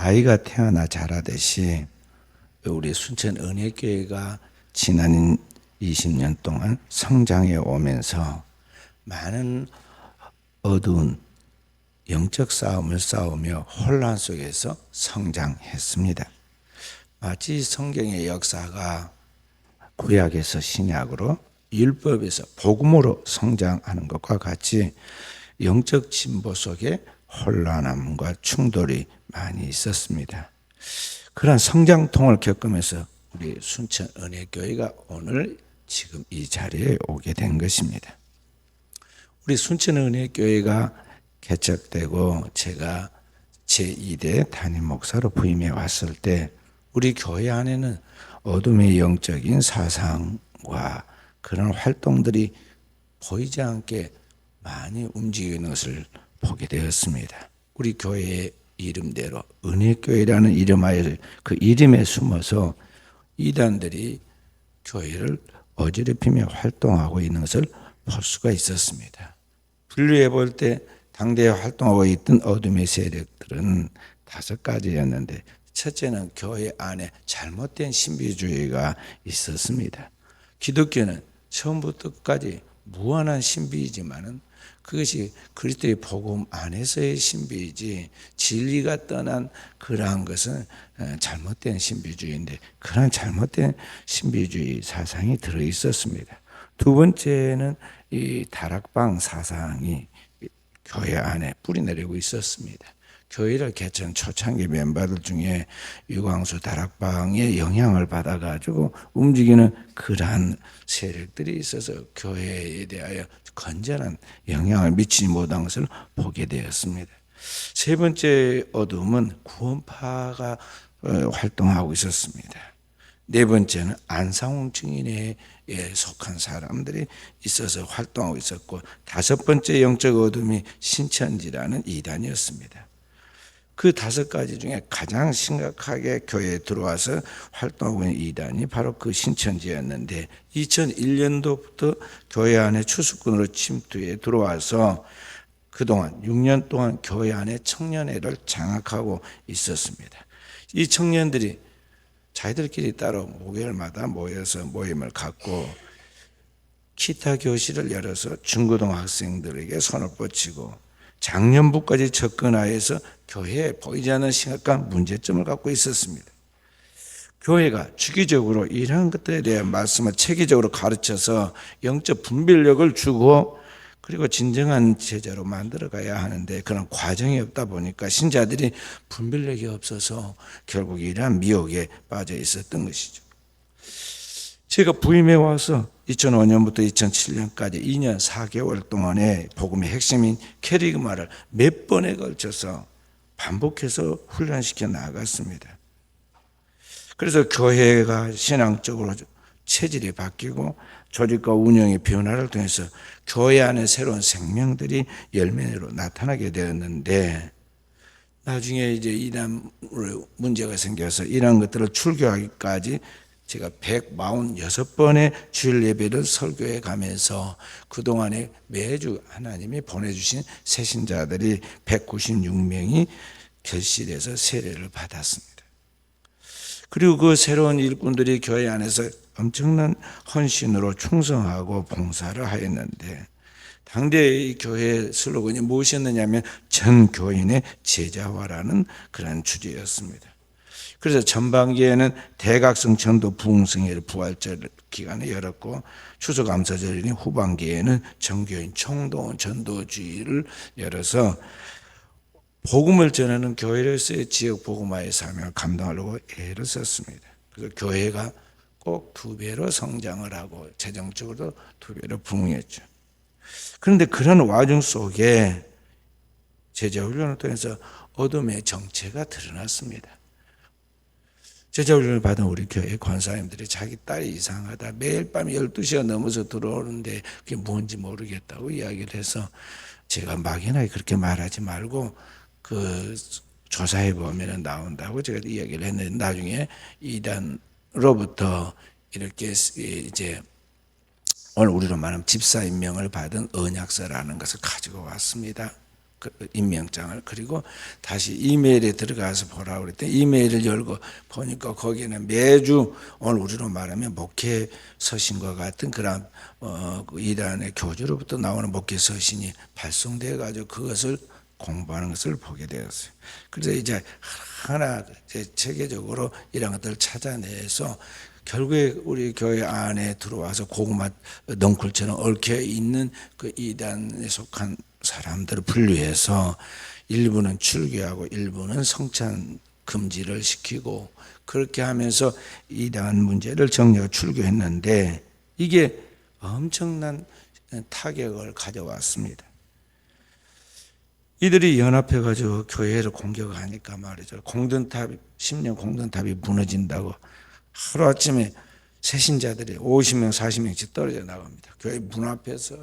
아이가 태어나 자라듯이 우리 순천 은혜교회가 지난 20년 동안 성장해 오면서 많은 어두운 영적 싸움을 싸우며 혼란 속에서 성장했습니다. 마치 성경의 역사가 구약에서 신약으로 율법에서 복음으로 성장하는 것과 같이 영적 진보 속에 혼란함과 충돌이 많이 있었습니다. 그런 성장통을 겪으면서 우리 순천 은혜교회가 오늘 지금 이 자리에 오게 된 것입니다. 우리 순천 은혜교회가 개척되고 제가 제2대 담임 목사로 부임해 왔을 때 우리 교회 안에는 어둠의 영적인 사상과 그런 활동들이 보이지 않게 많이 움직이는 것을 보게 되었습니다. 우리 교회의 이름대로 은혜교회라는 이름하에 그 이름에 숨어서 이단들이 교회를 어지럽히며 활동하고 있는 것을 볼 수가 있었습니다. 분류해 볼 때 당대에 활동하고 있던 어둠의 세력들은 5가지였는데 첫째는 교회 안에 잘못된 신비주의가 있었습니다. 기독교는 처음부터 끝까지 무한한 신비이지만은 그것이 그리스도의 복음 안에서의 신비이지 진리가 떠난 그러한 것은 잘못된 신비주의인데 그런 잘못된 신비주의 사상이 들어 있었습니다. 두 번째는 이 다락방 사상이 교회 안에 뿌리내리고 있었습니다. 교회를 개천 초창기 멤버들 중에 유광수 다락방의 영향을 받아가지고 움직이는 그러한 세력들이 있어서 교회에 대하여 건전한 영향을 미치지 못한 것을 보게 되었습니다. 세 번째 어둠은 구원파가 활동하고 있었습니다. 네 번째는 안상홍 증인에 속한 사람들이 있어서 활동하고 있었고 다섯 번째 영적 어둠이 신천지라는 이단이었습니다. 그 5가지 중에 가장 심각하게 교회에 들어와서 활동하고 있는 이단이 바로 그 신천지였는데 2001년도부터 교회 안에 추수꾼으로 침투해 들어와서 그동안 6년 동안 교회 안에 청년회를 장악하고 있었습니다. 이 청년들이 자기들끼리 따로 목요일마다 모여서 모임을 갖고 기타 교실을 열어서 중고등학생들에게 손을 뻗치고 장년부까지 접근하여서 교회에 보이지 않는 심각한 문제점을 갖고 있었습니다. 교회가 주기적으로 이러한 것들에 대한 말씀을 체계적으로 가르쳐서 영적 분별력을 주고 그리고 진정한 제자로 만들어가야 하는데 그런 과정이 없다 보니까 신자들이 분별력이 없어서 결국 이러한 미혹에 빠져 있었던 것이죠. 제가 부임해 와서 2005년부터 2007년까지 2년 4개월 동안에 복음의 핵심인 캐리그마를 몇 번에 걸쳐서 반복해서 훈련시켜 나갔습니다. 그래서 교회가 신앙적으로 체질이 바뀌고 조직과 운영의 변화를 통해서 교회 안에 새로운 생명들이 열매로 나타나게 되었는데 나중에 이제 이단으로 문제가 생겨서 이런 것들을 출교하기까지 제가 146번의 주일 예배를 설교해 가면서 그동안에 매주 하나님이 보내주신 새신자들이 196명이 결실해서 세례를 받았습니다. 그리고 그 새로운 일꾼들이 교회 안에서 엄청난 헌신으로 충성하고 봉사를 하였는데 당대의 교회 슬로건이 무엇이었느냐면 전 교인의 제자화라는 그런 주제였습니다. 그래서 전반기에는 대각성 전도 부흥성회를 부활절 기간에 열었고 추수감사절인 후반기에는 전교인 총동원 전도주의를 열어서 복음을 전하는 교회로서의 지역 복음화의 사명을 감당하려고 애를 썼습니다. 그래서 교회가 꼭 2배로 성장을 하고 재정적으로도 2배로 부흥했죠. 그런데 그런 와중 속에 제자훈련을 통해서 어둠의 정체가 드러났습니다. 제자훈련을 받은 우리 교회 권사님들이 자기 딸이 이상하다. 매일 밤 12시가 넘어서 들어오는데 그게 뭔지 모르겠다고 이야기를 해서 제가 막연하게 그렇게 말하지 말고 그 조사해 보면 나온다고 제가 이야기를 했는데 나중에 이단으로부터 이렇게 이제 오늘 우리로 말하면 집사 임명을 받은 언약서라는 것을 가지고 왔습니다. 임명장을. 그리고 다시 이메일에 들어가서 보라고 그랬더니 이메일을 열고 보니까 거기는 매주 오늘 우리로 말하면 목회 서신과 같은 그런 그 이단의 교주로부터 나오는 목회 서신이 발송되어 가지고 그것을 공부하는 것을 보게 되었어요. 그래서 이제 하나 체계적으로 이런 것들을 찾아내서 결국에 우리 교회 안에 들어와서 고구마 넝쿨처럼 얽혀 있는 그 이단에 속한 사람들을 분류해서 일부는 출교하고 일부는 성찬 금지를 시키고 그렇게 하면서 이단 문제를 정리하고 출교했는데 이게 엄청난 타격을 가져왔습니다. 이들이 연합해 가지고 교회를 공격하니까 말이죠. 10년 공든탑이 무너진다고 하루아침에 새신자들이 50명 40명씩 떨어져 나갑니다. 교회 문 앞에서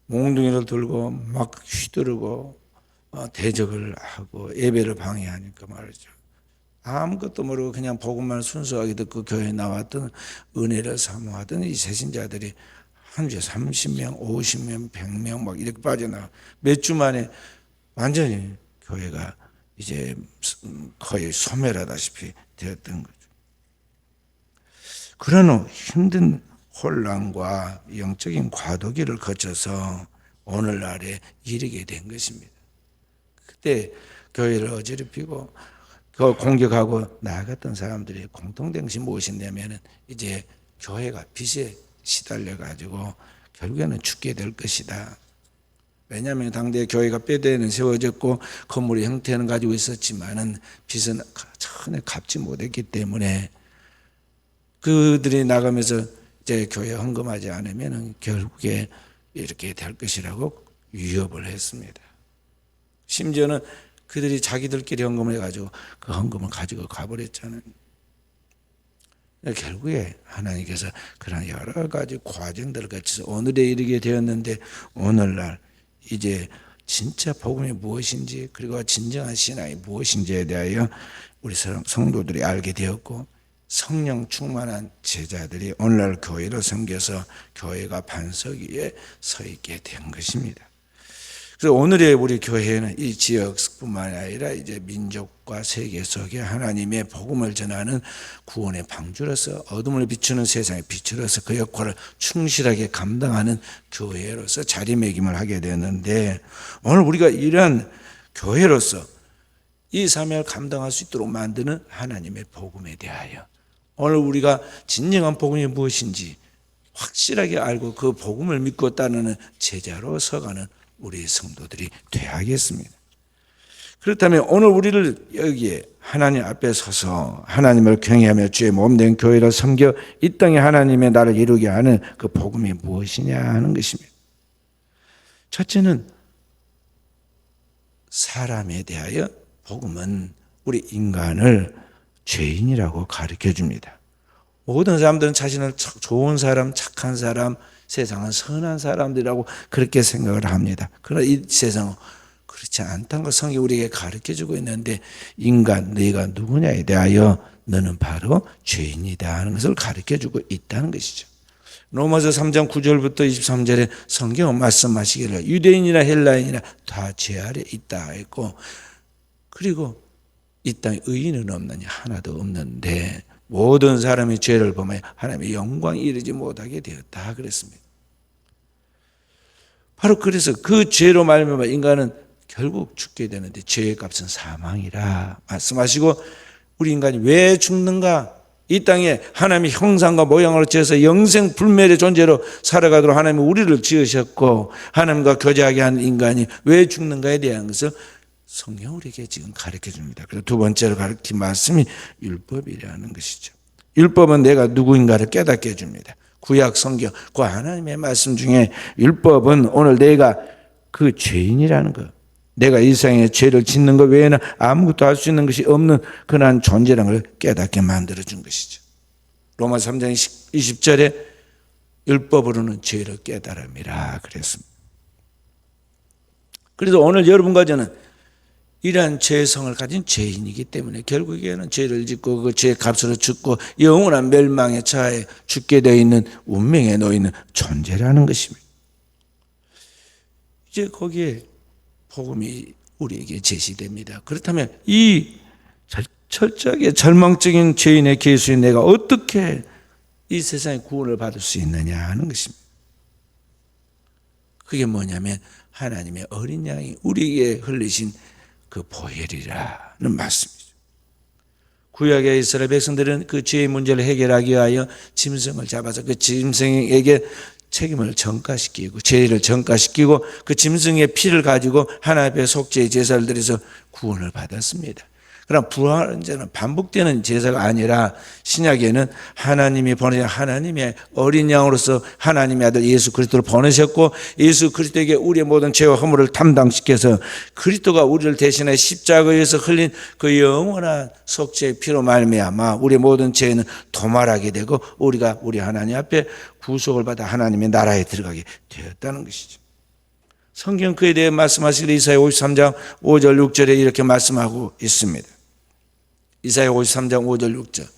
몽둥이를 들고 막 휘두르고 대적을 하고 예배를 방해하니까 말이죠. 아무것도 모르고 그냥 복음만 순수하게 듣고 교회에 나왔던 은혜를 사모하던 이 새신자들이 한 주에 30명, 50명, 100명 막 이렇게 빠져나가 몇 주 만에 완전히 교회가 이제 거의 소멸하다시피 되었던 거죠. 그런 힘든 혼란과 영적인 과도기를 거쳐서 오늘날에 이르게 된 것입니다. 그때 교회를 어지럽히고 공격하고 나아갔던 사람들이 공통된 것이 무엇이냐면 이제 교회가 빚에 시달려 가지고 결국에는 죽게 될 것이다. 왜냐하면 당대 교회가 뼈대는 세워졌고 건물의 형태는 가지고 있었지만은 빚은 전혀 갚지 못했기 때문에 그들이 나가면서 이제 교회 헌금하지 않으면 결국에 이렇게 될 것이라고 위협을 했습니다. 심지어는 그들이 자기들끼리 헌금을 해가지고 그 헌금을 가지고 가버렸잖아요. 결국에 하나님께서 그런 여러 가지 과정들을 거쳐서 오늘에 이르게 되었는데 오늘날 이제 진짜 복음이 무엇인지 그리고 진정한 신앙이 무엇인지에 대하여 우리 성도들이 알게 되었고 성령 충만한 제자들이 오늘날 교회를 섬겨서 교회가 반석 위에 서 있게 된 것입니다. 그래서 오늘의 우리 교회는 이 지역뿐만 아니라 이제 민족과 세계 속에 하나님의 복음을 전하는 구원의 방주로서 어둠을 비추는 세상의 빛으로서 그 역할을 충실하게 감당하는 교회로서 자리매김을 하게 되는데 오늘 우리가 이러한 교회로서 이 사명을 감당할 수 있도록 만드는 하나님의 복음에 대하여 오늘 우리가 진정한 복음이 무엇인지 확실하게 알고 그 복음을 믿고 따르는 제자로 서가는 우리 성도들이 되어야겠습니다. 그렇다면 오늘 우리를 여기에 하나님 앞에 서서 하나님을 경외하며 주의 몸된 교회를 섬겨 이 땅에 하나님의 나라를 이루게 하는 그 복음이 무엇이냐 하는 것입니다. 첫째는 사람에 대하여 복음은 우리 인간을 죄인이라고 가르쳐 줍니다. 모든 사람들은 자신을 좋은 사람, 착한 사람, 세상은 선한 사람들이라고 그렇게 생각을 합니다. 그러나 이 세상은 그렇지 않다는 걸 성경이 우리에게 가르쳐주고 있는데 인간, 너희가 누구냐에 대하여 너는 바로 죄인이다 하는 것을 가르쳐주고 있다는 것이죠. 로마서 3장 9절부터 23절에 성경은 말씀하시기를 유대인이나 헬라인이나 다 죄 아래 있다 했고 그리고 이 땅에 의인은 없느냐 하나도 없는데 모든 사람이 죄를 범하여 하나님의 영광에 이르지 못하게 되었다 그랬습니다. 바로 그래서 그 죄로 말미암아 인간은 결국 죽게 되는데 죄의 값은 사망이라 말씀하시고 우리 인간이 왜 죽는가? 이 땅에 하나님의 형상과 모양으로 지어서 영생 불멸의 존재로 살아가도록 하나님이 우리를 지으셨고 하나님과 교제하게 하는 인간이 왜 죽는가에 대한 것을 성경 우리에게 지금 가르쳐 줍니다. 그리고 두 번째로 가르친 말씀이 율법이라는 것이죠. 율법은 내가 누구인가를 깨닫게 해줍니다. 구약 성경, 그 하나님의 말씀 중에 율법은 오늘 내가 그 죄인이라는 것, 내가 이 세상에 죄를 짓는 것 외에는 아무것도 할 수 있는 것이 없는 그러한 존재라는 걸 깨닫게 만들어준 것이죠. 로마 3장 20절에 율법으로는 죄를 깨달음이라 그랬습니다. 그래서 오늘 여러분과 저는 이러한 죄성을 가진 죄인이기 때문에 결국에는 죄를 짓고 그 죄의 값으로 죽고 영원한 멸망의 차에 죽게 되어 있는 운명에 놓이는 존재라는 것입니다. 이제 거기에 복음이 우리에게 제시됩니다. 그렇다면 이 철저하게 절망적인 죄인의 개수인 내가 어떻게 이 세상에 구원을 받을 수 있느냐 하는 것입니다. 그게 뭐냐면 하나님의 어린 양이 우리에게 흘리신 그 보혈이라는 말씀이죠. 구약의 이스라엘 백성들은 그 죄의 문제를 해결하기 위하여 짐승을 잡아서 그 짐승에게 책임을 전가시키고 죄를 전가시키고 그 짐승의 피를 가지고 하나님 앞에 속죄의 제사를 드려서 구원을 받았습니다. 그러나 부활은제는 반복되는 제사가 아니라 신약에는 하나님이 보내신 하나님의 어린 양으로서 하나님의 아들 예수 그리스도를 보내셨고 예수 그리스도에게 우리의 모든 죄와 허물을 담당시켜서 그리스도가 우리를 대신해 십자가에서 흘린 그 영원한 속죄의 피로 말미암아 우리의 모든 죄는 도말하게 되고 우리가 우리 하나님 앞에 구속을 받아 하나님의 나라에 들어가게 되었다는 것이죠. 성경 그에 대해 말씀하시기를 이사야 53장 5절 6절에 이렇게 말씀하고 있습니다. 이사야 53장 5절 6절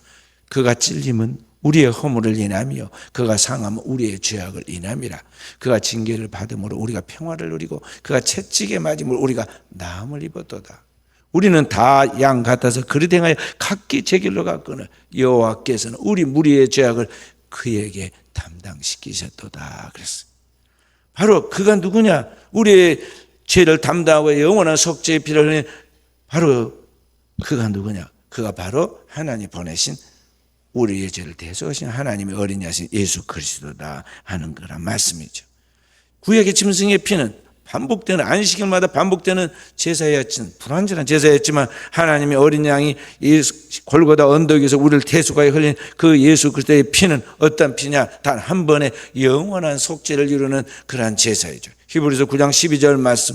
그가 찔림은 우리의 허물을 인하며 그가 상함은 우리의 죄악을 인함이라. 그가 징계를 받음으로 우리가 평화를 누리고 그가 채찍에 맞음으로 우리가 나음을 입었도다. 우리는 다 양 같아서 그릇 행하여 각기 제 길로 갔거늘 여호와께서는 우리 무리의 죄악을 그에게 담당시키셨도다 그랬어요. 바로 그가 누구냐? 우리의 죄를 담당하고 영원한 속죄의 피를 흘린 바로 그가 누구냐? 그가 바로 하나님 보내신 우리의 죄를 대속하신 하나님의 어린 양이신 예수 그리스도다 하는 거란 말씀이죠. 구약의 짐승의 피는 반복되는 안식일마다 반복되는 제사였지만 불완전한 제사였지만 하나님의 어린 양이 골고다 언덕에서 우리를 대속하여 흘린 그 예수 그리스도의 피는 어떤 피냐? 단 한 번의 영원한 속죄를 이루는 그러한 제사이죠. 히브리서 9장 12절 말씀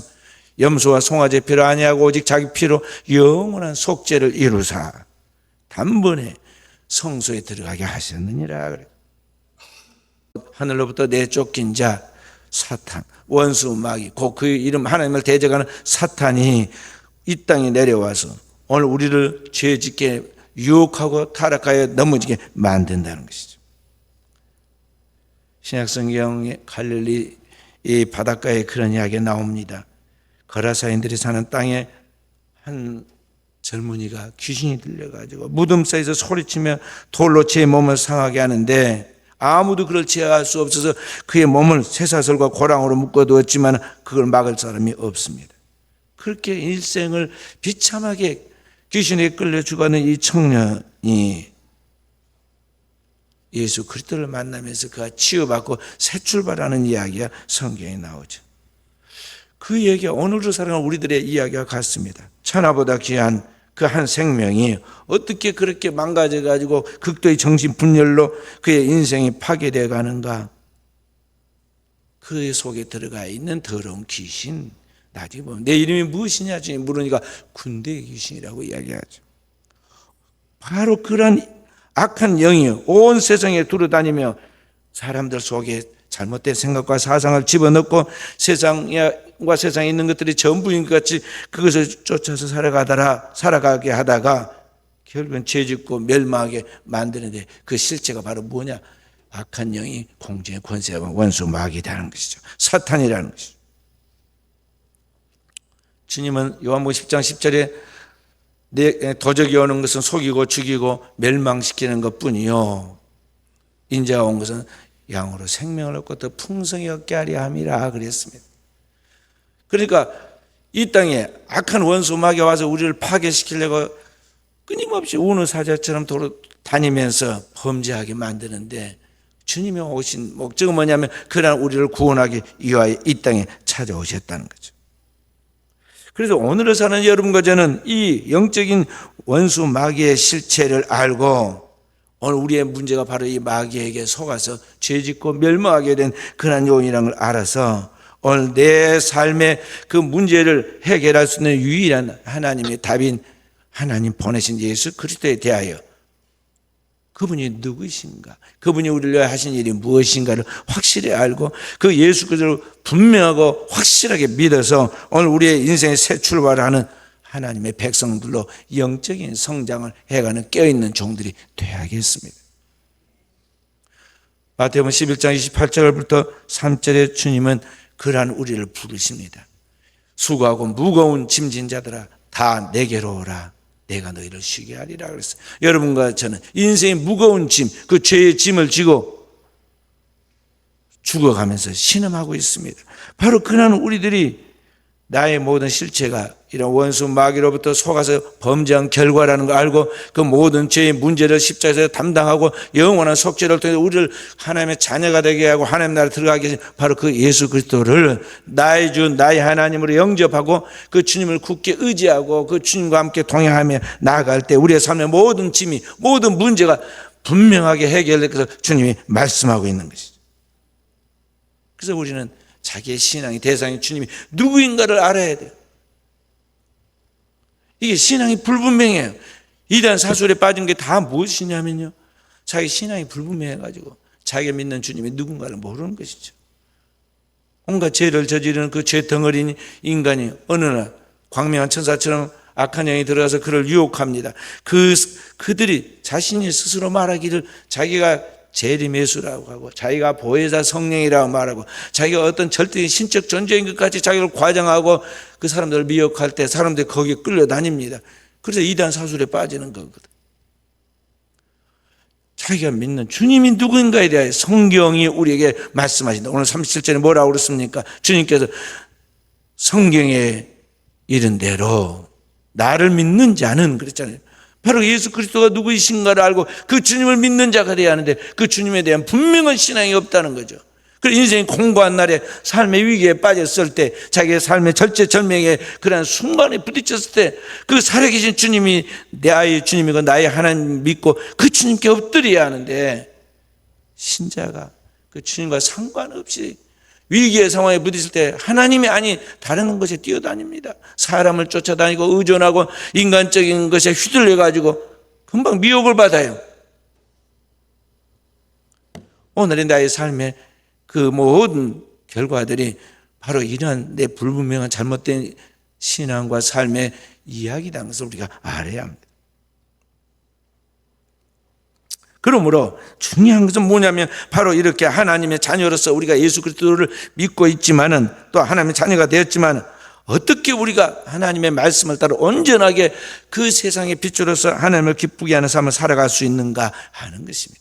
염소와 송아지 피로 아니하고 오직 자기 피로 영원한 속죄를 이루사 단번에 성소에 들어가게 하셨느니라. 하늘로부터 내쫓긴 자 사탄 원수 마귀 곧 그 이름 하나님을 대적하는 사탄이 이 땅에 내려와서 오늘 우리를 죄짓게 유혹하고 타락하여 넘어지게 만든다는 것이죠. 신약성경의 갈릴리 이 바닷가에 그런 이야기가 나옵니다. 거라사인들이 사는 땅에 한 젊은이가 귀신이 들려가지고 무덤 사이에서 소리치며 돌로 제 몸을 상하게 하는데 아무도 그를 제어할 수 없어서 그의 몸을 쇠사슬과 고랑으로 묶어두었지만 그걸 막을 사람이 없습니다. 그렇게 일생을 비참하게 귀신에 끌려 죽어가는 이 청년이 예수 그리스도를 만나면서 그가 치유받고 새 출발하는 이야기가 성경에 나오죠. 그 이야기가 오늘도 살아가는 우리들의 이야기와 같습니다. 천하보다 귀한 그 한 생명이 어떻게 그렇게 망가져가지고 극도의 정신분열로 그의 인생이 파괴되어 가는가. 그 속에 들어가 있는 더러운 귀신, 나중에 보면 내 이름이 무엇이냐 물으니까 군대의 귀신이라고 이야기하죠. 바로 그런 악한 영이 온 세상에 두루다니며 사람들 속에 잘못된 생각과 사상을 집어넣고 세상과 세상에 있는 것들이 전부인 것 같이 그것을 쫓아서 살아가게 하다가 결국은 죄짓고 멸망하게 만드는데 그 실체가 바로 뭐냐? 악한 영이 공중의 권세와 원수 마귀라는 것이죠. 사탄이라는 것이죠. 주님은 요한복음 10장 10절에 내 도적이 오는 것은 속이고 죽이고 멸망시키는 것뿐이요 인자가 온 것은 양으로 생명을 얻고 더 풍성히 얻게 하려 함이라 그랬습니다. 그러니까 이 땅에 악한 원수 마귀가 와서 우리를 파괴시키려고 끊임없이 우는 사자처럼 다니면서 범죄하게 만드는데 주님이 오신 목적은 뭐냐면 그러나 우리를 구원하기 위하여 이 땅에 찾아오셨다는 거죠. 그래서 오늘을 사는 여러분과 저는 이 영적인 원수 마귀의 실체를 알고 오늘 우리의 문제가 바로 이 마귀에게 속아서 죄짓고 멸망하게 된 그런 요인이라는 걸 알아서 오늘 내 삶의 그 문제를 해결할 수 있는 유일한 하나님의 답인 하나님 보내신 예수 그리스도에 대하여 그분이 누구이신가, 그분이 우리를 위해 하신 일이 무엇인가를 확실히 알고 그 예수 그리스도를 분명하고 확실하게 믿어서 오늘 우리의 인생의 새 출발을 하는 하나님의 백성들로 영적인 성장을 해가는 깨어있는 종들이 되어야겠습니다. 마태복음 11장 28절부터 3절에 주님은 그러한 우리를 부르십니다. 수고하고 무거운 짐진 자들아 다 내게로 오라. 내가 너희를 쉬게 하리라 그랬어요. 여러분과 저는 인생의 무거운 짐, 그 죄의 짐을 지고 죽어가면서 신음하고 있습니다. 바로 그런 우리들이 나의 모든 실체가 이런 원수 마귀로부터 속아서 범죄한 결과라는 걸 알고 그 모든 죄의 문제를 십자가에서 담당하고 영원한 속죄를 통해 우리를 하나님의 자녀가 되게 하고 하나님 나라에 들어가게 하신 바로 그 예수 그리스도를 나의 주 나의 하나님으로 영접하고 그 주님을 굳게 의지하고 그 주님과 함께 동행하며 나아갈 때 우리의 삶의 모든 짐이 모든 문제가 분명하게 해결될 것을 주님이 말씀하고 있는 것이죠. 그래서 우리는 자기의 신앙의 대상이 주님이 누구인가를 알아야 돼요. 이게 신앙이 불분명해요. 이단 사술에 빠진 게 다 무엇이냐면요, 자기 신앙이 불분명해가지고 자기가 믿는 주님이 누군가를 모르는 것이죠. 온갖 죄를 저지르는 그 죄 덩어리인 인간이 어느 날 광명한 천사처럼 악한 영이 들어가서 그를 유혹합니다. 그들이 자신이 스스로 말하기를 자기가 재림예수라고 하고 자기가 보혜사 성령이라고 말하고 자기가 어떤 절대적인 신적 존재인 것 같이 자기를 과장하고 그 사람들을 미혹할 때 사람들이 거기에 끌려다닙니다. 그래서 이단 사술에 빠지는 거거든. 자기가 믿는 주님이 누구인가에 대해 성경이 우리에게 말씀하신다. 오늘 37절에 뭐라고 그랬습니까? 주님께서 성경에 이른 대로 나를 믿는 자는 그랬잖아요. 바로 예수 그리스도가 누구이신가를 알고 그 주님을 믿는 자가 되어야 하는데 그 주님에 대한 분명한 신앙이 없다는 거죠. 그래서 인생이 공고한 날에 삶의 위기에 빠졌을 때 자기의 삶의 절체절명에 그런 순간에 부딪혔을 때 그 살아계신 주님이 나의 주님이고 나의 하나님 믿고 그 주님께 엎드려야 하는데 신자가 그 주님과 상관없이 위기의 상황에 부딪힐 때 하나님이 아닌 다른 것에 뛰어다닙니다. 사람을 쫓아다니고 의존하고 인간적인 것에 휘둘려가지고 금방 미혹을 받아요. 오늘의 나의 삶의 그 모든 결과들이 바로 이러한 내 불분명한 잘못된 신앙과 삶의 이야기라는 것을 우리가 알아야 합니다. 그러므로 중요한 것은 뭐냐면 바로 이렇게 하나님의 자녀로서 우리가 예수 그리스도를 믿고 있지만은 또 하나님의 자녀가 되었지만 어떻게 우리가 하나님의 말씀을 따라 온전하게 그 세상의 빛으로서 하나님을 기쁘게 하는 삶을 살아갈 수 있는가 하는 것입니다.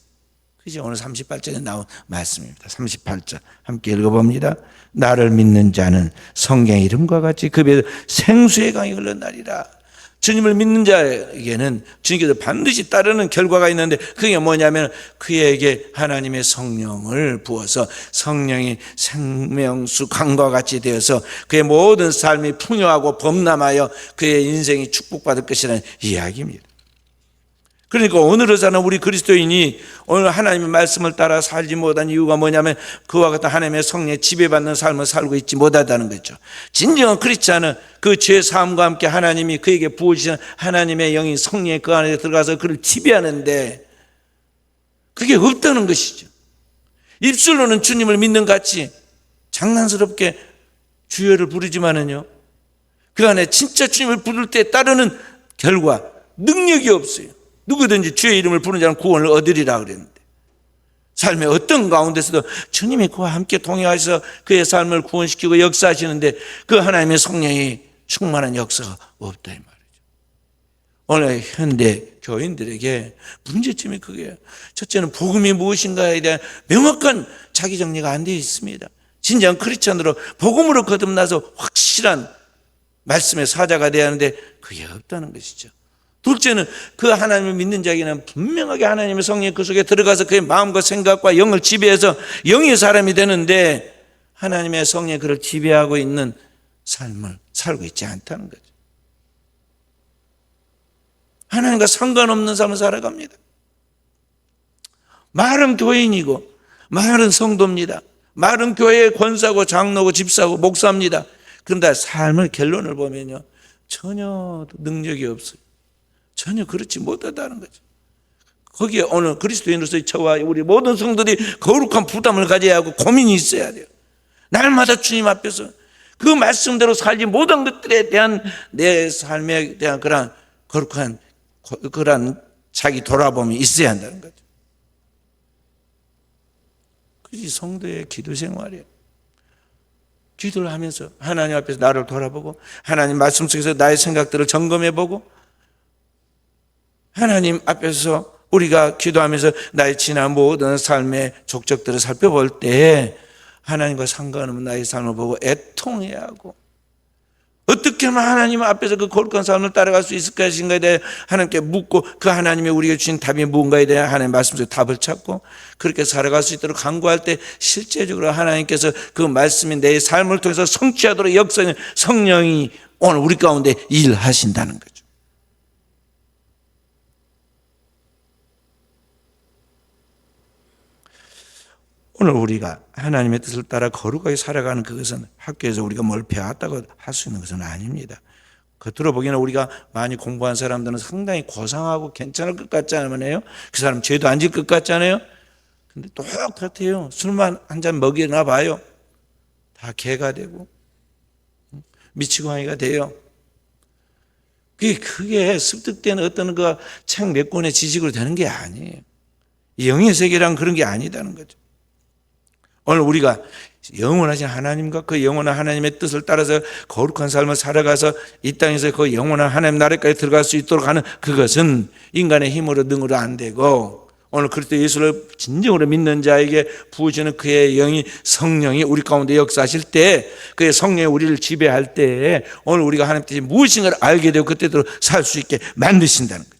그죠? 오늘 38절에 나온 말씀입니다. 38절 함께 읽어봅니다. 나를 믿는 자는 성경의 이름과 같이 그 배에 생수의 강이 흘러나리라. 주님을 믿는 자에게는 주님께서 반드시 따르는 결과가 있는데 그게 뭐냐면 그에게 하나님의 성령을 부어서 성령이 생명수 강과 같이 되어서 그의 모든 삶이 풍요하고 범람하여 그의 인생이 축복받을 것이라는 이야기입니다. 그러니까 오늘을 사는 우리 그리스도인이 오늘 하나님의 말씀을 따라 살지 못한 이유가 뭐냐면 그와 같은 하나님의 성령에 지배받는 삶을 살고 있지 못하다는 거죠. 진정한 크리스찬은 그 죄 사함과 함께 하나님이 그에게 부어주시는 하나님의 영이 성령의 그 안에 들어가서 그를 지배하는데 그게 없다는 것이죠. 입술로는 주님을 믿는 같이 장난스럽게 주여를 부르지만은요, 그 안에 진짜 주님을 부를 때 따르는 결과 능력이 없어요. 누구든지 주의 이름을 부르는 자는 구원을 얻으리라 그랬는데 삶의 어떤 가운데서도 주님이 그와 함께 동행하셔서 그의 삶을 구원시키고 역사하시는데 그 하나님의 성령이 충만한 역사가 없다 이 말이죠. 오늘 현대 교인들에게 문제점이 그게요. 첫째는 복음이 무엇인가에 대한 명확한 자기 정리가 안 되어 있습니다. 진정한 크리스찬으로 복음으로 거듭나서 확실한 말씀의 사자가 되어야 하는데 그게 없다는 것이죠. 둘째는 그 하나님을 믿는 자에게는 분명하게 하나님의 성령이 그 속에 들어가서 그의 마음과 생각과 영을 지배해서 영의 사람이 되는데 하나님의 성령이 그를 지배하고 있는 삶을 살고 있지 않다는 거죠. 하나님과 상관없는 삶을 살아갑니다. 말은 교인이고 말은 성도입니다. 말은 교회의 권사고 장로고 집사고 목사입니다. 그런데 삶의 결론을 보면요, 전혀 능력이 없어요. 전혀 그렇지 못하다는 거죠. 거기에 오늘 그리스도인으로서의 저와 우리 모든 성도들이 거룩한 부담을 가져야 하고 고민이 있어야 돼요. 날마다 주님 앞에서 그 말씀대로 살지 못한 것들에 대한 내 삶에 대한 그런 거룩한 그런 자기 돌아봄이 있어야 한다는 거죠. 그것이 성도의 기도 생활이에요. 기도를 하면서 하나님 앞에서 나를 돌아보고 하나님 말씀 속에서 나의 생각들을 점검해보고 하나님 앞에서 우리가 기도하면서 나의 지난 모든 삶의 족적들을 살펴볼 때 하나님과 상관없는 나의 삶을 보고 애통해야 하고 어떻게 하면 하나님 앞에서 그 거룩한 삶을 따라갈 수 있을 것인가에 대해 하나님께 묻고 그 하나님이 우리에게 주신 답이 무언가에 대해 하나님 말씀 속에 답을 찾고 그렇게 살아갈 수 있도록 간구할 때 실제적으로 하나님께서 그 말씀이 내 삶을 통해서 성취하도록 역사는 성령이 오늘 우리 가운데 일하신다는 거죠. 오늘 우리가 하나님의 뜻을 따라 거룩하게 살아가는 그것은 학교에서 우리가 뭘 배웠다고 할 수 있는 것은 아닙니다. 겉으로 보기에는 우리가 많이 공부한 사람들은 상당히 고상하고 괜찮을 것 같지 않으면요. 그 사람 죄도 안 질 것 같지 않아요? 근데 똑같아요. 술만 한 잔 먹여놔 봐요. 다 개가 되고 미치광이가 돼요. 그게 습득된 어떤 그 책 몇 권의 지식으로 되는 게 아니에요. 영의 세계란 그런 게 아니다는 거죠. 오늘 우리가 영원하신 하나님과 그 영원한 하나님의 뜻을 따라서 거룩한 삶을 살아가서 이 땅에서 그 영원한 하나님 나라까지 들어갈 수 있도록 하는 그것은 인간의 힘으로 능으로 안 되고 오늘 그리스도 예수를 진정으로 믿는 자에게 부어주는 그의 영이 성령이 우리 가운데 역사하실 때 그의 성령이 우리를 지배할 때 오늘 우리가 하나님 뜻이 무엇인가를 알게 되고 그때대로 살 수 있게 만드신다는 거죠.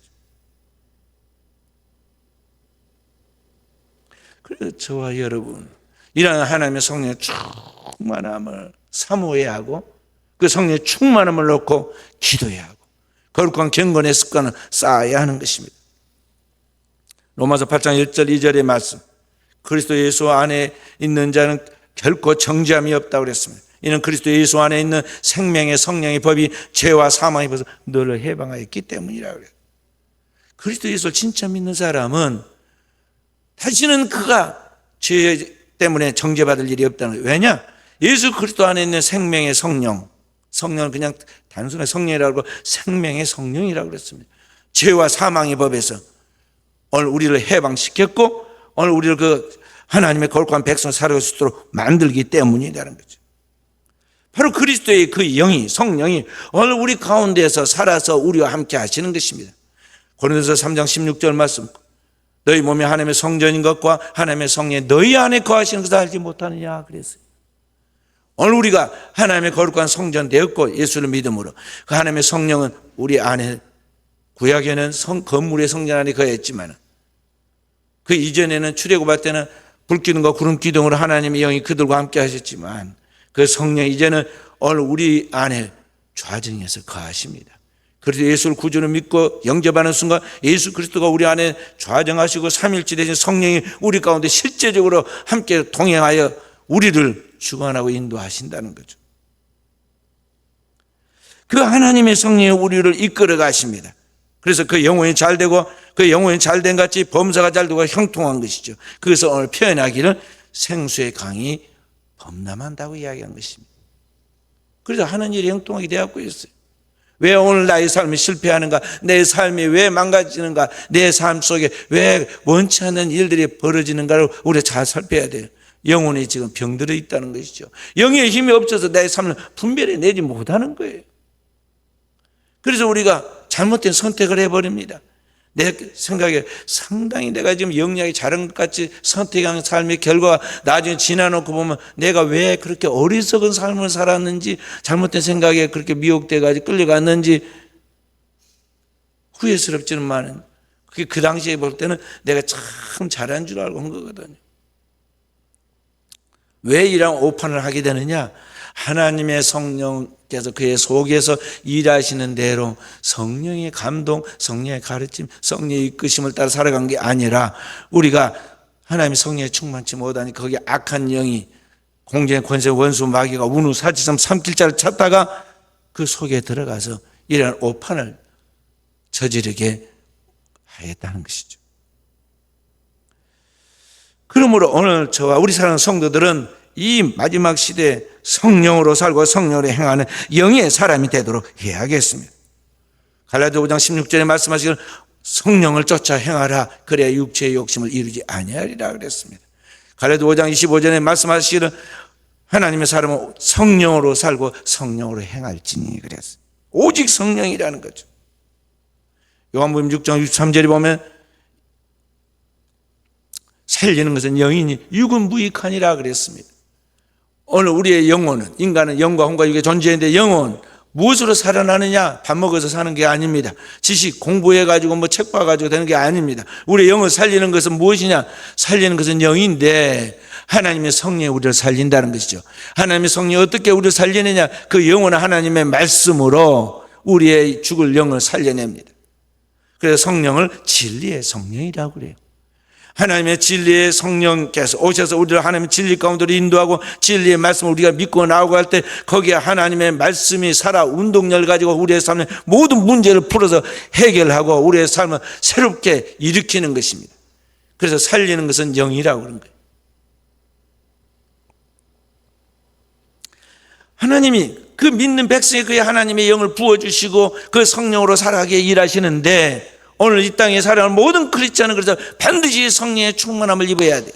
그래서 저와 여러분 이러한 하나님의 성령의 충만함을 사모해야 하고 그 성령의 충만함을 놓고 기도해야 하고 거룩한 경건의 습관을 쌓아야 하는 것입니다. 로마서 8장 1절 2절의 말씀 그리스도 예수 안에 있는 자는 결코 정죄함이 없다고 그랬습니다. 이는 그리스도 예수 안에 있는 생명의 성령의 법이 죄와 사망의 법에서 너를 해방하였기 때문이라고 그래요. 그리스도 예수를 진짜 믿는 사람은 다시는 그가 죄 때문에 정죄받을 일이 없다는 거예요. 왜냐? 예수 그리스도 안에 있는 생명의 성령, 성령은 그냥 단순한 성령이라고 생명의 성령이라고 그랬습니다. 죄와 사망의 법에서 오늘 우리를 해방시켰고 오늘 우리를 그 하나님의 거룩한 백성 살아갈 수 있도록 만들기 때문이라는 거죠. 바로 그리스도의 그 영이 성령이 오늘 우리 가운데에서 살아서 우리와 함께 하시는 것입니다. 고린도서 3장 16절 말씀 너희 몸이 하나님의 성전인 것과 하나님의 성령이 너희 안에 거하시는 것을 알지 못하느냐 그랬어요. 오늘 우리가 하나님의 거룩한 성전 되었고 예수를 믿음으로 그 하나님의 성령은 우리 안에 구약에는 건물의 성전 안에 거했지만 그 이전에는 출애굽할 때는 불 기둥과 구름 기둥으로 하나님의 영이 그들과 함께 하셨지만 그 성령 이제는 오늘 우리 안에 좌정해서 거하십니다. 그래서 예수를 구주로 믿고 영접하는 순간 예수 그리스도가 우리 안에 좌정하시고 삼일째 되신 성령이 우리 가운데 실제적으로 함께 동행하여 우리를 주관하고 인도하신다는 거죠. 그 하나님의 성령이 우리를 이끌어 가십니다. 그래서 그 영혼이 잘 되고 그 영혼이 잘된 같이 범사가 잘 되고 형통한 것이죠. 그래서 오늘 표현하기를 생수의 강이 범람한다고 이야기한 것입니다. 그래서 하는 일이 형통하게 되었고 있어요. 왜 오늘 나의 삶이 실패하는가? 내 삶이 왜 망가지는가? 내 삶 속에 왜 원치 않는 일들이 벌어지는가를 우리가 잘 살펴야 돼요. 영혼이 지금 병들어 있다는 것이죠. 영의 힘이 없어서 내 삶을 분별해 내지 못하는 거예요. 그래서 우리가 잘못된 선택을 해버립니다. 내 생각에 상당히 내가 지금 영리하게 잘한 것 같이 선택한 삶의 결과가 나중에 지나놓고 보면 내가 왜 그렇게 어리석은 삶을 살았는지 잘못된 생각에 그렇게 미혹돼가지고 끌려갔는지 후회스럽지는 그게 그 당시에 볼 때는 내가 참 잘한 줄 알고 한 거거든요. 왜 이런 오판을 하게 되느냐? 하나님의 성령께서 그의 속에서 일하시는 대로 성령의 감동, 성령의 가르침, 성령의 이끄심을 따라 살아간 게 아니라 우리가 하나님의 성령에 충만치 못하니 거기에 악한 영이 공전의 권세 원수 마귀가 운우 사지점 삼킬자를 찾다가 그 속에 들어가서 이런 오판을 저지르게 하였다는 것이죠. 그러므로 오늘 저와 우리 사랑하는 성도들은 이 마지막 시대에 성령으로 살고 성령으로 행하는 영의 사람이 되도록 해야겠습니다. 갈라디아 5장 16절에 말씀하시기를 성령을 쫓아 행하라 그래야 육체의 욕심을 이루지 아니하리라 그랬습니다. 갈라디아 5장 25절에 말씀하시기를 하나님의 사람은 성령으로 살고 성령으로 행할지니 그랬어요. 오직 성령이라는 거죠. 요한복음 6장 63절에 보면 살리는 것은 영이니 육은 무익하니라 그랬습니다. 오늘 우리의 영혼은, 인간은 영과 혼과 육의 존재인데 영혼 무엇으로 살아나느냐? 밥 먹어서 사는 게 아닙니다. 지식 공부해가지고 뭐 책 봐가지고 되는 게 아닙니다. 우리의 영을 살리는 것은 무엇이냐? 살리는 것은 영인데 하나님의 성령이 우리를 살린다는 것이죠. 하나님의 성령이 어떻게 우리를 살리느냐? 그 영혼은 하나님의 말씀으로 우리의 죽을 영을 살려냅니다. 그래서 성령을 진리의 성령이라고 그래요. 하나님의 진리의 성령께서 오셔서 우리를 하나님의 진리 가운데로 인도하고 진리의 말씀을 우리가 믿고 나오고 할 때 거기에 하나님의 말씀이 살아 운동력을 가지고 우리의 삶의 모든 문제를 풀어서 해결하고 우리의 삶을 새롭게 일으키는 것입니다. 그래서 살리는 것은 영이라고 그런 거예요. 하나님이 그 믿는 백성에 그의 하나님의 영을 부어주시고 그 성령으로 살아가게 일하시는데 오늘 이 땅에 살아가는 모든 크리스찬은 그래서 반드시 성령의 충만함을 입어야 돼.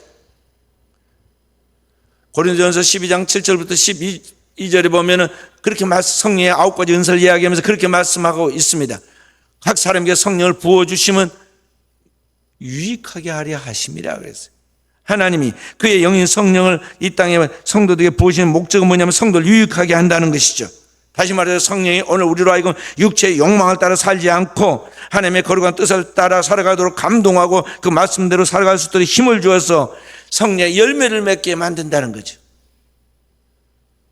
고린도전서 12장 7절부터 12절에 보면은 그렇게 성령의 9가지 은사를 이야기하면서 그렇게 말씀하고 있습니다. 각 사람에게 성령을 부어주시면 유익하게 하려 하심이라 그랬어요. 하나님이 그의 영인 성령을 이 땅에 성도들에게 부으시는 목적은 뭐냐면 성도를 유익하게 한다는 것이죠. 다시 말해서 성령이 오늘 우리로 하여금 육체의 욕망을 따라 살지 않고 하나님의 거룩한 뜻을 따라 살아가도록 감동하고 그 말씀대로 살아갈 수 있도록 힘을 주어서 성령의 열매를 맺게 만든다는 거죠.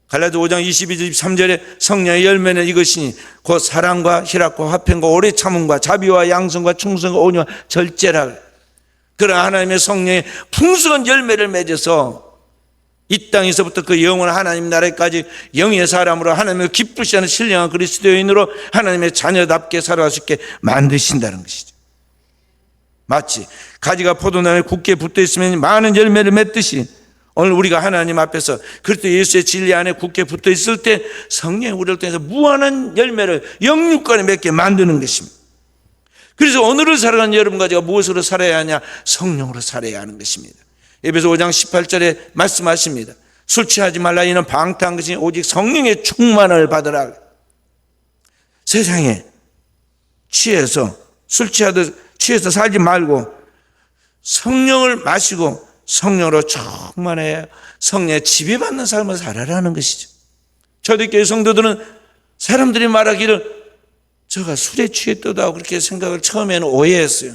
갈라디아 5장 22절 23절에 성령의 열매는 이것이니 곧 사랑과 희락과 화평과 오래 참음과 자비와 양성과 충성과 온유와 절제라. 그런 하나님의 성령의 풍성한 열매를 맺어서 이 땅에서부터 그 영원한 하나님 나라까지 영의 사람으로 하나님을 기쁘시 하는 신령한 그리스도인으로 하나님의 자녀답게 살아갈 수 있게 만드신다는 것이죠. 마치 가지가 포도나무에 굳게 붙어 있으면 많은 열매를 맺듯이 오늘 우리가 하나님 앞에서 그리스도 예수의 진리 안에 굳게 붙어 있을 때 성령이 우리를 통해서 무한한 열매를 영육간에 맺게 만드는 것입니다. 그래서 오늘을 살아가는 여러분과 제가 무엇으로 살아야 하냐? 성령으로 살아야 하는 것입니다. 에베소 5장 18절에 말씀하십니다. 술 취하지 말라. 이는 방탕한 것이 오직 성령의 충만을 받으라. 세상에 취해서 술 취해서 살지 말고 성령을 마시고 성령으로 충만해 성령의 지배받는 삶을 살아라는 것이죠. 초대교회 성도들은 사람들이 말하기를 저가 술에 취했다고 하고 그렇게 생각을 처음에는 오해했어요.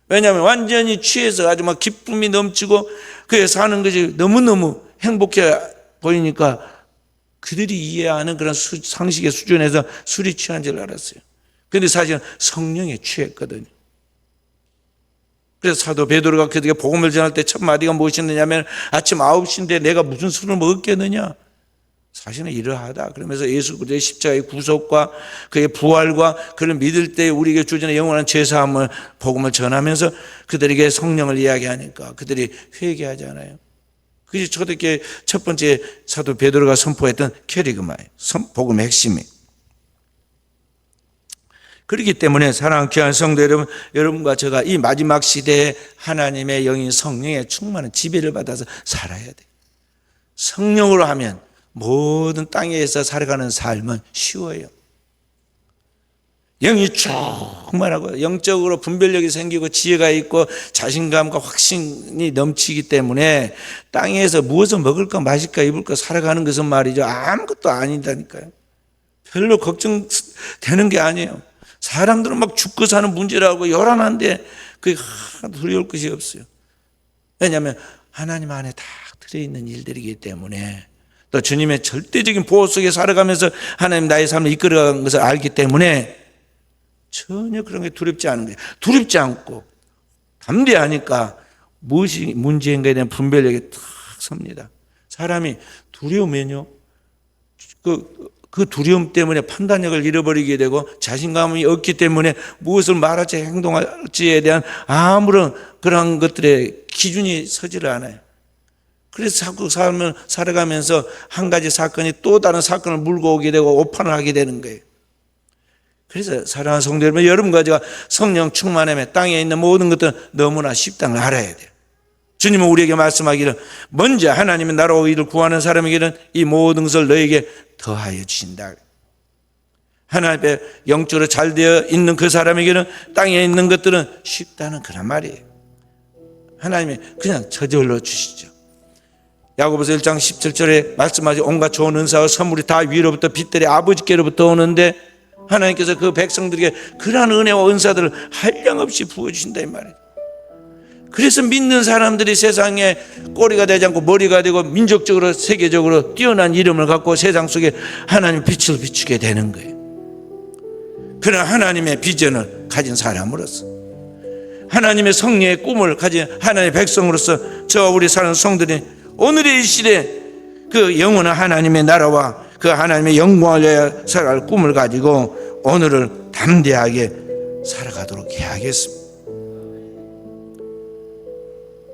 왜냐하면 완전히 취해서 아주 막 기쁨이 넘치고 그에 사는 것이 너무너무 행복해 보이니까 그들이 이해하는 그런 상식의 수준에서 술이 취한 줄 알았어요. 그런데 사실은 성령에 취했거든요. 그래서 사도 베드로가 그들에게 복음을 전할 때 첫 마디가 무엇이었느냐면 아침 9시인데 내가 무슨 술을 먹었겠느냐. 사실은 이러하다. 그러면서 예수 그리스도의 십자가의 구속과 그의 부활과 그를 믿을 때 우리에게 주시는 영원한 죄사함을 복음을 전하면서 그들에게 성령을 이야기하니까 그들이 회개하잖아요. 그것이 초대교회 첫 번째 사도 베드로가 선포했던 캐리그마예요. 복음의 핵심이. 그렇기 때문에 사랑하는 귀한 성도 여러분, 여러분과 제가 이 마지막 시대에 하나님의 영인 성령의 충만한 지배를 받아서 살아야 돼요. 성령으로 하면 모든 땅에서 살아가는 삶은 쉬워요. 영이 충만하고 영적으로 분별력이 생기고 지혜가 있고 자신감과 확신이 넘치기 때문에 땅에서 무엇을 먹을까 마실까 입을까 살아가는 것은 말이죠 아무것도 아니다니까요. 별로 걱정되는 게 아니에요. 사람들은 막 죽고 사는 문제라고 요란한데 그게 하나도 두려울 것이 없어요. 왜냐하면 하나님 안에 다 들어있는 일들이기 때문에 또 주님의 절대적인 보호 속에 살아가면서 하나님 나의 삶을 이끌어가는 것을 알기 때문에 전혀 그런 게 두렵지 않은 거예요. 두렵지 않고 담대하니까 무엇이 문제인가에 대한 분별력이 탁 섭니다. 사람이 두려우면요 그 두려움 때문에 판단력을 잃어버리게 되고 자신감이 없기 때문에 무엇을 말할지 행동할지에 대한 아무런 그런 것들의 기준이 서지를 않아요. 그래서 자꾸 살아가면서 한 가지 사건이 또 다른 사건을 물고 오게 되고 오판을 하게 되는 거예요. 그래서 사랑하는 성도 여러분, 여러분과 제가 성령 충만함에 땅에 있는 모든 것들은 너무나 쉽다는 걸 알아야 돼요. 주님은 우리에게 말씀하기를 먼저 하나님의 나라와 의를 구하는 사람에게는 이 모든 것을 너에게 더하여 주신다. 하나님의 영적으로 잘 되어 있는 그 사람에게는 땅에 있는 것들은 쉽다는 그런 말이에요. 하나님이 그냥 저절로 주시죠. 야고보서 1장 17절에 말씀하신 온갖 좋은 은사와 선물이 다 위로부터 빛들의 아버지께로부터 오는데 하나님께서 그 백성들에게 그러한 은혜와 은사들을 한량없이 부어주신다 이 말이에요. 그래서 믿는 사람들이 세상에 꼬리가 되지 않고 머리가 되고 민족적으로 세계적으로 뛰어난 이름을 갖고 세상 속에 하나님의 빛을 비추게 되는 거예요. 그런 하나님의 비전을 가진 사람으로서, 하나님의 성령의 꿈을 가진 하나님의 백성으로서 저와 우리 사는 성들이 오늘의 이 시대에 그 영원한 하나님의 나라와 그 하나님의 영광을 위하여 살아갈 꿈을 가지고 오늘을 담대하게 살아가도록 해야겠습니다.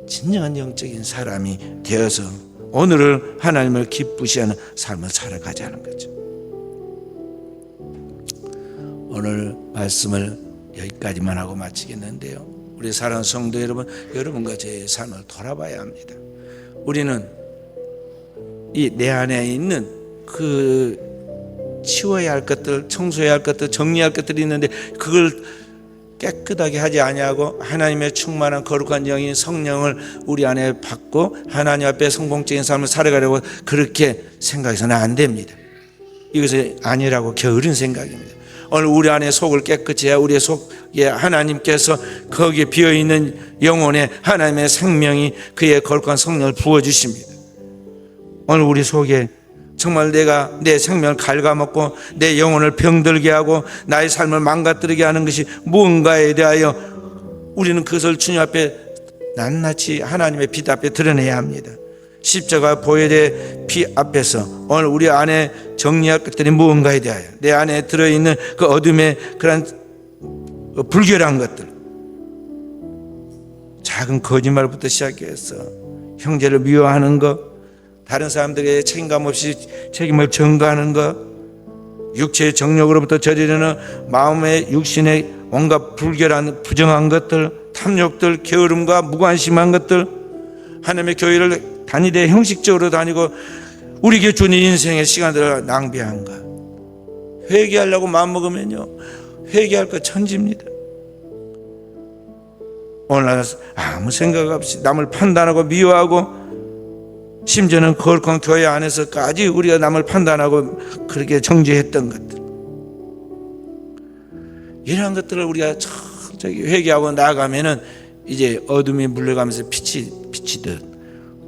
진정한 영적인 사람이 되어서 오늘을 하나님을 기쁘시하는 삶을 살아가자는 거죠. 오늘 말씀을 여기까지만 하고 마치겠는데요, 우리 사랑하는 성도 여러분, 여러분과 제 삶을 돌아봐야 합니다. 우리는 이 내 안에 있는 그 치워야 할 것들, 청소해야 할 것들, 정리할 것들이 있는데 그걸 깨끗하게 하지 아니하고 하나님의 충만한 거룩한 영인 성령을 우리 안에 받고 하나님 앞에 성공적인 삶을 살아가려고 그렇게 생각해서는 안 됩니다. 이것이 아니라고 게으른 생각입니다. 오늘 우리 안에 속을 깨끗이 해야 우리의 속에 하나님께서 거기에 비어있는 영혼에 하나님의 생명이 그의 거룩한 성령을 부어주십니다. 오늘 우리 속에 정말 내가 내 생명을 갉아먹고 내 영혼을 병들게 하고 나의 삶을 망가뜨리게 하는 것이 무언가에 대하여 우리는 그것을 주님 앞에 낱낱이 하나님의 빛 앞에 드러내야 합니다. 십자가 보혈의 피 앞에서 오늘 우리 안에 정리할 것들이 무언가에 대하여 내 안에 들어있는 그 어둠의 그런 불결한 것들, 작은 거짓말부터 시작해서 형제를 미워하는 것, 다른 사람들에게 책임감 없이 책임을 전가하는 것, 육체의 정욕으로부터 저지르는 마음의 육신의 온갖 불결한 부정한 것들, 탐욕들, 게으름과 무관심한 것들, 하나님의 교회를 다니되 형식적으로 다니고 우리 교회 주는 인생의 시간들을 낭비한 것, 회개하려고 마음먹으면요 회개할 것 천지입니다. 오늘 아무 생각 없이 남을 판단하고 미워하고 심지어는 거룩한 교회 안에서까지 우리가 남을 판단하고 그렇게 정죄했던 것들, 이러한 것들을 우리가 철저히 회개하고 나아가면은 이제 어둠이 물러가면서 빛이 비치듯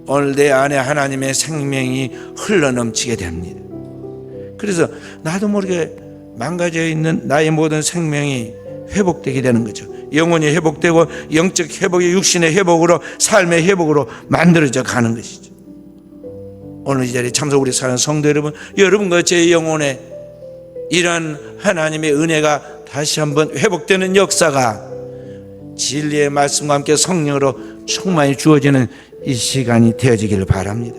오늘 내 안에 하나님의 생명이 흘러넘치게 됩니다. 그래서 나도 모르게 망가져 있는 나의 모든 생명이 회복되게 되는 거죠. 영혼이 회복되고 영적 회복이 육신의 회복으로 삶의 회복으로 만들어져 가는 것이죠. 오늘 이 자리에 참석 우리 사는 성도 여러분, 여러분과 제 영혼에 이러한 하나님의 은혜가 다시 한번 회복되는 역사가 진리의 말씀과 함께 성령으로 충만히 주어지는 이 시간이 되어지기를 바랍니다.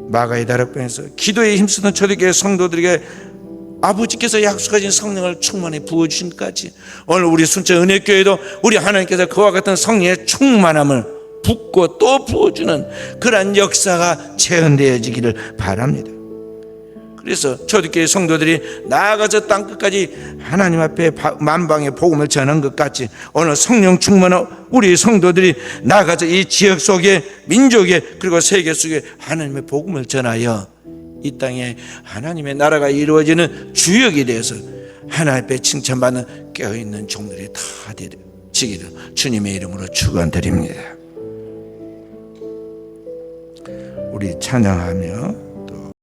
마가의 다락방에서 기도에 힘쓰는 초대교회 성도들에게 아버지께서 약속하신 성령을 충만히 부어주신 것까지 오늘 우리 순천 은혜교회도 우리 하나님께서 그와 같은 성령의 충만함을 붓고 또 부어주는 그러한 역사가 재현되어지기를 바랍니다. 그래서 초대교회 성도들이 나아가서 땅끝까지 하나님 앞에 만방의 복음을 전한 것 같이 오늘 성령 충만한 우리 성도들이 나아가서 이 지역 속에 민족에 그리고 세계 속에 하나님의 복음을 전하여 이 땅에 하나님의 나라가 이루어지는 주역이 되어서 하나님 앞에 칭찬받는 깨어있는 종들이 다 되기를 주님의 이름으로 축원드립니다. 우리 찬양하며